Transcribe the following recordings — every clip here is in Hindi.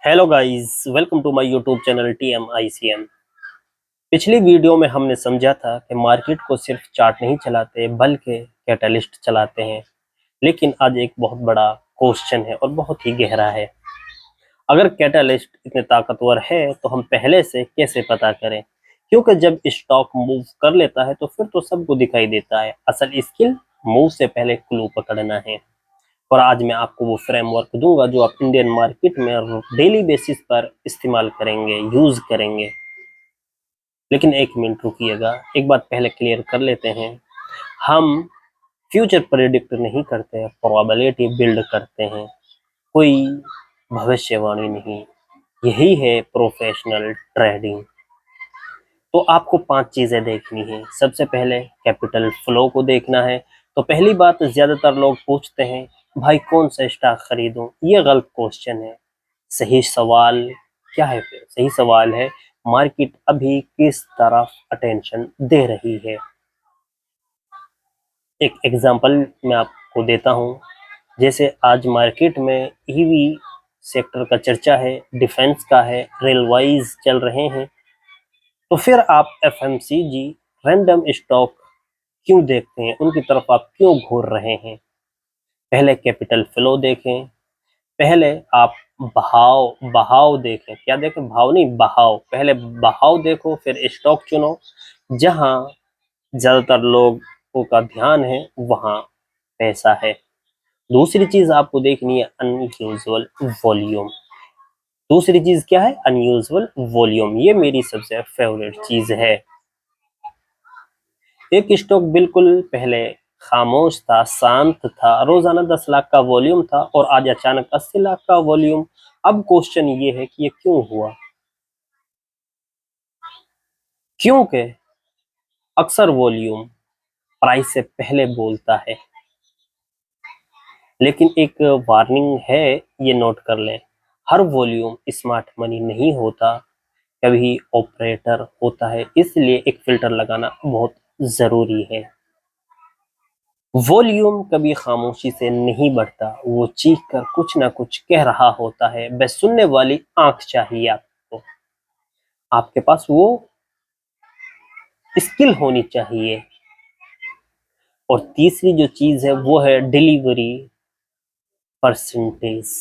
Hello guys, welcome to my YouTube channel TMICM। पिछली वीडियो में हमने समझा था कि मार्केट को सिर्फ चार्ट नहीं चलाते बल्कि कैटलिस्ट चलाते हैं। लेकिन आज एक बहुत बड़ा क्वेश्चन है और बहुत ही गहरा है। अगर कैटलिस्ट इतने ताकतवर है तो हम पहले से कैसे पता करें? क्योंकि जब स्टॉक मूव कर लेता है तो फिर तो सबको दिखाई देता है। असल स्किल मूव से पहले क्लू पकड़ना है। और आज मैं आपको वो फ्रेमवर्क दूंगा जो आप इंडियन मार्केट में डेली बेसिस पर इस्तेमाल करेंगे, यूज करेंगे। लेकिन एक मिनट रुकिएगा, एक बात पहले क्लियर कर लेते हैं। हम फ्यूचर प्रेडिक्ट नहीं करते, प्रोबेबिलिटी बिल्ड करते हैं, कोई भविष्यवाणी नहीं। यही है प्रोफेशनल ट्रेडिंग। तो आपको 5 चीजें देखनी है। सबसे पहले कैपिटल फ्लो को देखना है। तो पहली बात, ज्यादातर लोग पूछते हैं भाई कौन सा स्टॉक खरीदूं? ये गलत क्वेश्चन है। सही सवाल क्या है? फिर सही सवाल है मार्केट अभी किस तरफ अटेंशन दे रही है। एक एग्जांपल मैं आपको देता हूं। जैसे आज मार्केट में ईवी सेक्टर का चर्चा है, डिफेंस का है, रेलवाइज चल रहे हैं। तो फिर आप FMCG रैंडम स्टॉक क्यों देखते हैं? उनकी तरफ आप क्यों घूर रहे हैं? पहले कैपिटल फ्लो देखें। पहले आप बहाव बहाव देखें। क्या देखें? भाव नहीं, बहाव। पहले बहाव देखो, फिर स्टॉक चुनो। जहां ज्यादातर लोगों का ध्यान है वहां पैसा है। दूसरी चीज आपको देखनी है अनयूजुअल वॉल्यूम। दूसरी चीज क्या है? Unusual volume. ये मेरी सबसे फेवरेट चीज है। एक स्टॉक बिल्कुल पहले खामोश था, शांत था, रोजाना 10 लाख का वॉल्यूम था और आज अचानक 80 लाख का वॉल्यूम। अब क्वेश्चन ये है कि ये क्यों हुआ? क्योंकि अक्सर वॉल्यूम प्राइस से पहले बोलता है। लेकिन एक वार्निंग है, ये नोट कर लें। हर वॉल्यूम स्मार्ट मनी नहीं होता, कभी ऑपरेटर होता है। इसलिए एक फिल्टर लगाना बहुत जरूरी है। वॉल्यूम कभी खामोशी से नहीं बढ़ता, वो चीख कर कुछ ना कुछ कह रहा होता है। बस सुनने वाली आंख चाहिए आपको। आपके पास वो स्किल होनी चाहिए। और तीसरी जो चीज है वो है डिलीवरी परसेंटेज।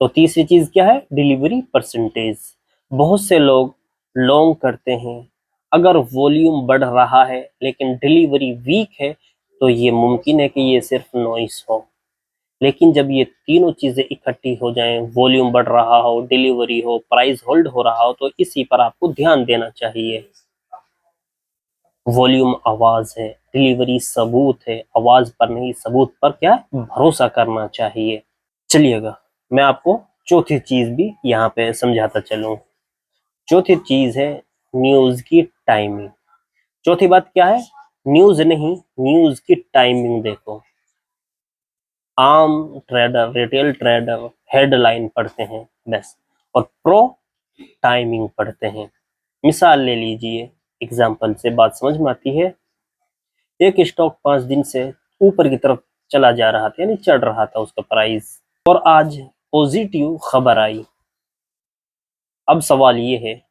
तो तीसरी चीज क्या है? Delivery percentage. बहुत से लोग लॉन्ग करते हैं। अगर वॉल्यूम बढ़ रहा है लेकिन डिलीवरी वीक है तो ये मुमकिन है कि ये सिर्फ नॉइस हो। लेकिन जब ये तीनों चीजें इकट्ठी हो जाएं, वॉल्यूम बढ़ रहा हो, डिलीवरी हो, प्राइस होल्ड हो रहा हो, तो इसी पर आपको ध्यान देना चाहिए। वॉल्यूम आवाज है, डिलीवरी सबूत है। आवाज पर नहीं, सबूत पर क्या है? भरोसा करना चाहिए। चलिएगा, मैं आपको चौथी चीज भी यहाँ पे समझाता चलूं। चौथी चीज है न्यूज की टाइमिंग। चौथी बात क्या है? न्यूज नहीं, न्यूज की टाइमिंग देखो। आम ट्रेडर, रिटेल ट्रेडर हेडलाइन पढ़ते हैं बस, और प्रो टाइमिंग पढ़ते हैं। मिसाल ले लीजिए, एग्जांपल से बात समझ में आती है। एक स्टॉक 5 दिन से ऊपर की तरफ चला जा रहा था, यानी चढ़ रहा था उसका प्राइस, और आज पॉजिटिव खबर आई। अब सवाल ये है,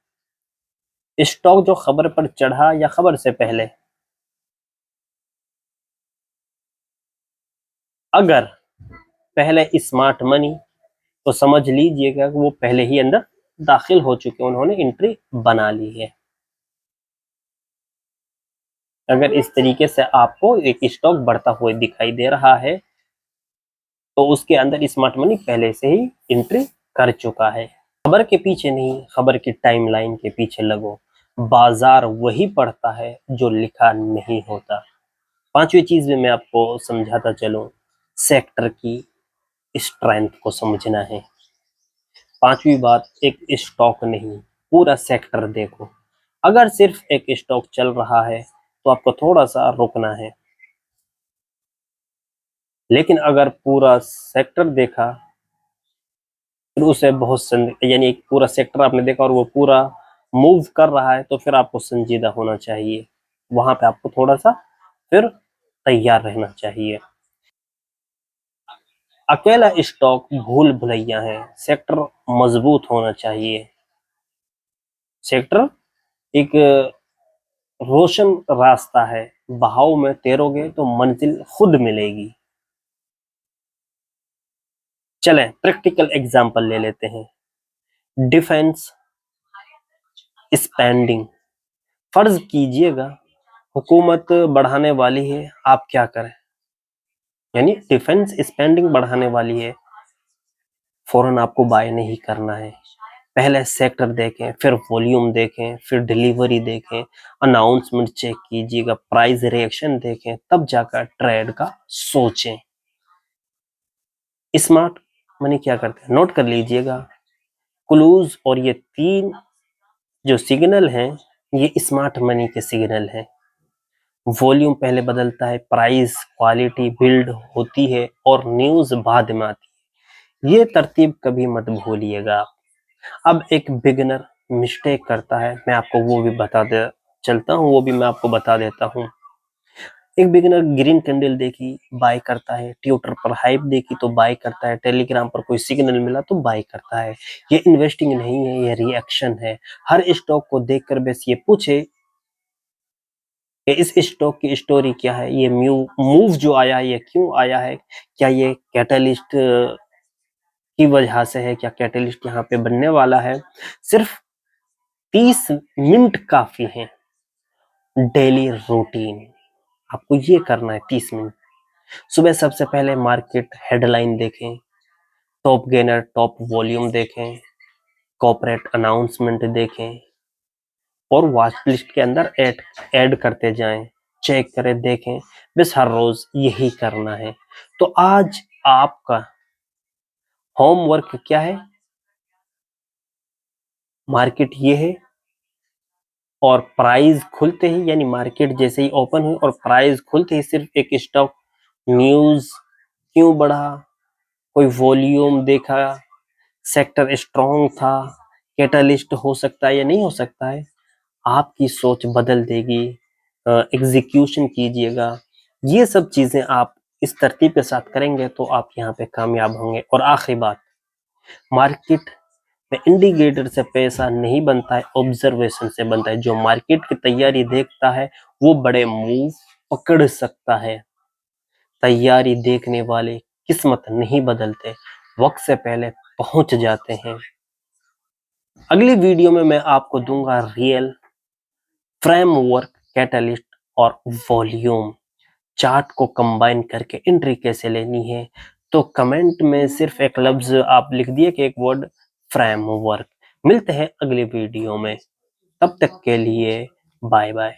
स्टॉक जो खबर पर चढ़ा या खबर से पहले? अगर पहले स्मार्ट मनी, तो समझ लीजिएगा कि वो पहले ही अंदर दाखिल हो चुके हैं, उन्होंने एंट्री बना ली है। अगर इस तरीके से आपको एक स्टॉक बढ़ता हुआ दिखाई दे रहा है तो उसके अंदर स्मार्ट मनी पहले से ही एंट्री कर चुका है। खबर के पीछे नहीं, खबर की टाइमलाइन के पीछे लगो। बाजार वही पढ़ता है जो लिखा नहीं होता। पांचवी चीज में मैं आपको समझाता चलूं, सेक्टर की स्ट्रेंथ को समझना है। पांचवी बात, एक स्टॉक नहीं, पूरा सेक्टर देखो। अगर सिर्फ एक स्टॉक चल रहा है तो आपको थोड़ा सा रुकना है। लेकिन अगर पूरा सेक्टर देखा, फिर उसे बहुत यानी एक पूरा सेक्टर आपने देखा और वो पूरा मूव कर रहा है, तो फिर आपको संजीदा होना चाहिए। वहां पे आपको थोड़ा सा फिर तैयार रहना चाहिए। अकेला स्टॉक भूल भुलैया है, सेक्टर मजबूत होना चाहिए। सेक्टर एक रोशन रास्ता है, बहाव में तैरोगे तो मंजिल खुद मिलेगी। चलें प्रैक्टिकल एग्जांपल ले लेते हैं। डिफेंस स्पेंडिंग, फर्ज कीजिएगा हुकूमत बढ़ाने वाली है, आप क्या करें? यानी डिफेंस स्पेंडिंग बढ़ाने वाली है, फौरन आपको बाय नहीं करना है। पहले सेक्टर देखें, फिर वॉल्यूम देखें, फिर डिलीवरी देखें, अनाउंसमेंट चेक कीजिएगा, प्राइस रिएक्शन देखें, तब जाकर ट्रेड का सोचें। स्मार्ट मनी क्या करते हैं, नोट कर लीजिएगा। क्लूज और ये 3 जो सिग्नल हैं, ये स्मार्ट मनी के सिग्नल हैं। वॉल्यूम पहले बदलता है, प्राइस क्वालिटी बिल्ड होती है और न्यूज बाद में आती है। ये तरतीब कभी मत भूलिएगा। अब एक बिगिनर मिस्टेक करता है, मैं आपको वो भी बता दे चलता हूँ, वो भी मैं आपको बता देता हूँ। एक बिगिनर ग्रीन कैंडल देखी बाय करता है, ट्विटर पर हाइप देखी तो बाय करता है, टेलीग्राम पर कोई सिग्नल मिला तो बाय करता है। ये इन्वेस्टिंग नहीं है, ये रिएक्शन है। हर स्टॉक को देखकर बस ये पूछे कि इस स्टॉक की स्टोरी क्या है, ये मूव जो आया है ये क्यों आया है, क्या ये कैटलिस्ट की वजह से है, क्या कैटलिस्ट यहाँ पे बनने वाला है। सिर्फ 30 मिनट काफी है, डेली रूटीन आपको ये करना है। 30 मिनट सुबह सबसे पहले मार्केट हेडलाइन देखें, टॉप गेनर टॉप वॉल्यूम देखें, कॉर्पोरेट अनाउंसमेंट देखें और वॉच लिस्ट के अंदर ऐड करते जाएं, चेक करें, देखें। बस हर रोज यही करना है। तो आज आपका होमवर्क क्या है, मार्केट ये है और प्राइस खुलते ही, यानी मार्केट जैसे ही ओपन हुई और प्राइस खुलते ही सिर्फ एक स्टॉक न्यूज क्यों बढ़ा, कोई वॉल्यूम देखा, सेक्टर स्ट्रॉन्ग था, कैटलिस्ट हो सकता है या नहीं हो सकता है, आपकी सोच बदल देगी। एग्जीक्यूशन कीजिएगा, ये सब चीजें आप इस तरतीब के साथ करेंगे तो आप यहाँ पे कामयाब होंगे। और आखिरी बात, मार्केट में इंडिकेटर से पैसा नहीं बनता है, ऑब्जर्वेशन से बनता है। जो मार्केट की तैयारी देखता है वो बड़े मूव पकड़ सकता है। तैयारी देखने वाले किस्मत नहीं बदलते, वक्त से पहले पहुंच जाते हैं। अगली वीडियो में मैं आपको दूंगा रियल फ्रेमवर्क, कैटलिस्ट और वॉल्यूम चार्ट को कंबाइन करके एंट्री कैसे लेनी है। तो कमेंट में सिर्फ एक लफ्ज आप लिख दिए कि एक वर्ड फ्रेमवर्क। मिलते हैं अगली वीडियो में, तब तक के लिए बाय बाय।